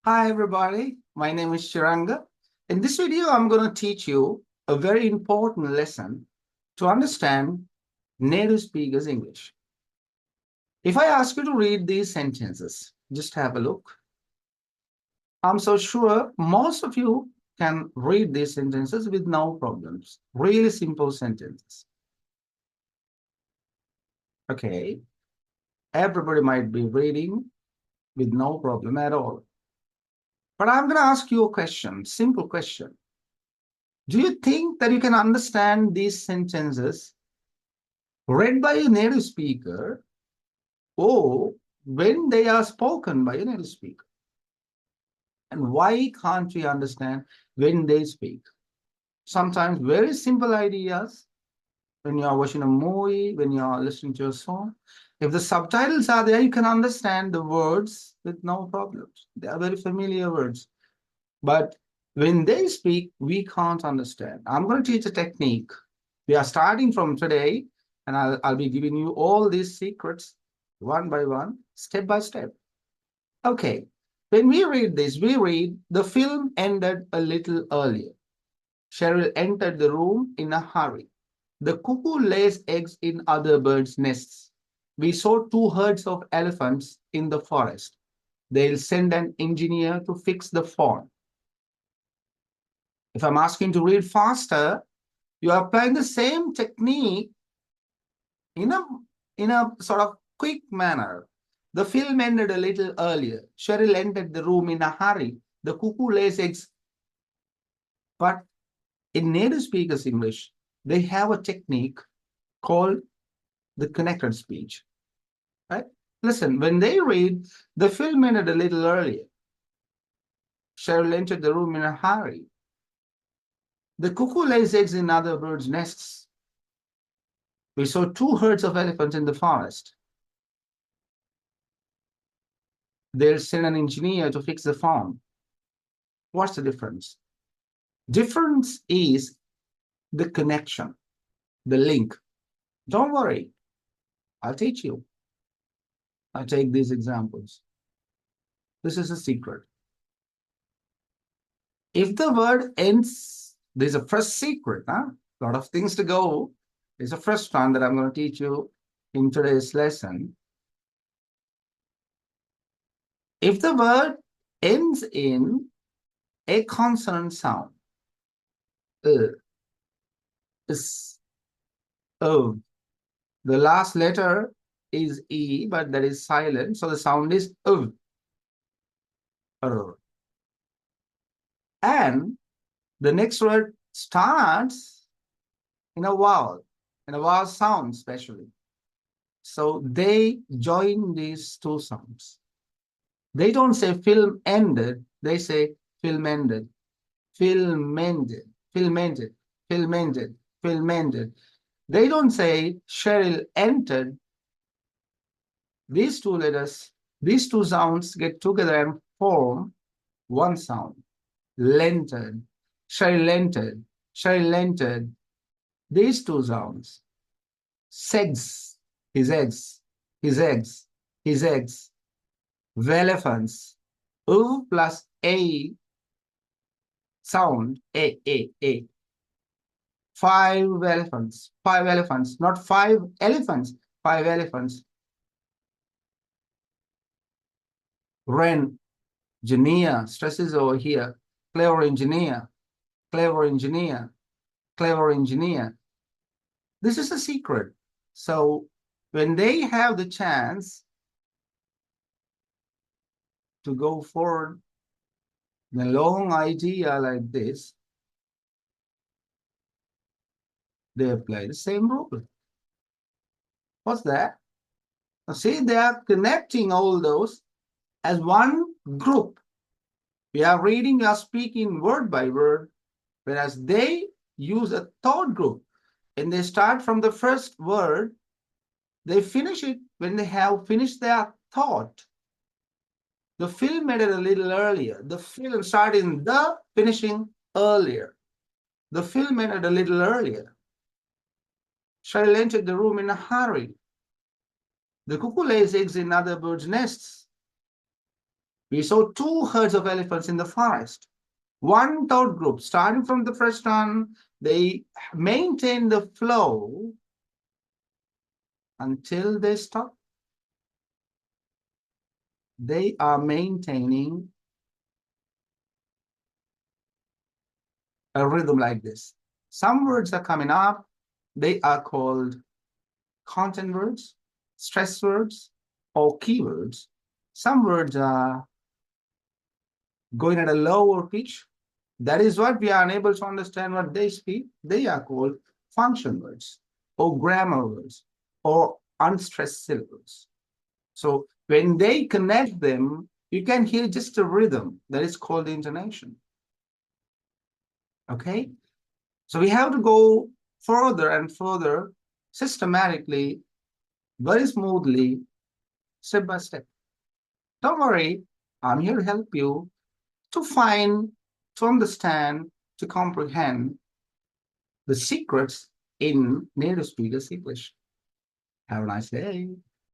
Hi, everybody. My name is Chiranga. In this video, I'm going to teach you a very important lesson to understand native speakers English. If I ask you to read these sentences, just have a look. I'm so sure most of you can read these sentences with no problems. Really simple sentences. Okay. Everybody might be reading with no problem at all. But I'm going to ask you a question, simple question. Do you think that you can understand these sentences read by a native speaker or when they are spoken by a native speaker? And why can't we understand when they speak? Sometimes very simple ideas when you are watching a movie, when you are listening to a song. If the subtitles are there, you can understand the words with no problems. They are very familiar words. But when they speak, we can't understand. I'm going to teach a technique. We are starting from today, and I'll be giving you all these secrets one by one, step by step. Okay, when we read this, we read the film ended a little earlier. Cheryl entered the room in a hurry. The cuckoo lays eggs in other birds' nests. We saw two herds of elephants in the forest. They'll send an engineer to fix the phone. If I'm asking to read faster, you are applying the same technique in a in a sort of quick manner. The film ended a little earlier. Cheryl entered the room in a hurry. The cuckoo lays eggs. But in native speakers English, they have a technique called the connected speech. Right? Listen, when they read, the film ended a little earlier. Cheryl entered the room in a hurry. The cuckoo lays eggs in other birds' nests. We saw two herds of elephants in the forest. They'll send an engineer to fix the farm. What's the difference? Difference is the connection, the link. Don't worry, I'll teach you. I'll take these examples. This is a secret. If the word ends, there's a first secret, huh? A lot of things to go. There's a first one that I'm going to teach you in today's lesson. If the word ends in a consonant sound, is, oh, the last letter is E, but that is silent. So the sound is uv. And the next word starts in a vowel sound, especially. So they join these two sounds. They don't say film ended, they say film ended, film ended, film ended, film ended, film ended. They don't say Cheryl entered. These two letters, these two sounds get together and form one sound. Lentered, Cheryl entered, Cheryl entered. These two sounds. Segs, his eggs, his eggs, his eggs. Elephants. U plus A sound. A. Five elephants, not five elephants, five elephants. Ren, engineer, stresses over here. Clever engineer, clever engineer, clever engineer. This is a secret. So when they have the chance to go forward in a long idea like this, they apply the same rule. What's that? Now see, they are connecting all those as one group. We are reading, we are speaking word by word, whereas they use a thought group. And they start from the first word, they finish it when they have finished their thought. The film made it a little earlier. The film started in the finishing earlier. The film made it a little earlier. Cheryl entered the room in a hurry. The cuckoo lays eggs in other birds' nests. We saw two herds of elephants in the forest. One third group, starting from the first one, they maintain the flow until they stop. They are maintaining a rhythm like this. Some words are coming up. They are called content words, stress words, or keywords. Some words are going at a lower pitch. That is what we are unable to understand what they speak. They are called function words or grammar words or unstressed syllables. So when they connect them, you can hear just a rhythm that is called intonation. Okay? So we have to go further and further systematically, very smoothly, step by step. Don't worry, I'm here to help you to find, to understand, to comprehend the secrets in native speakers English. Have a nice day.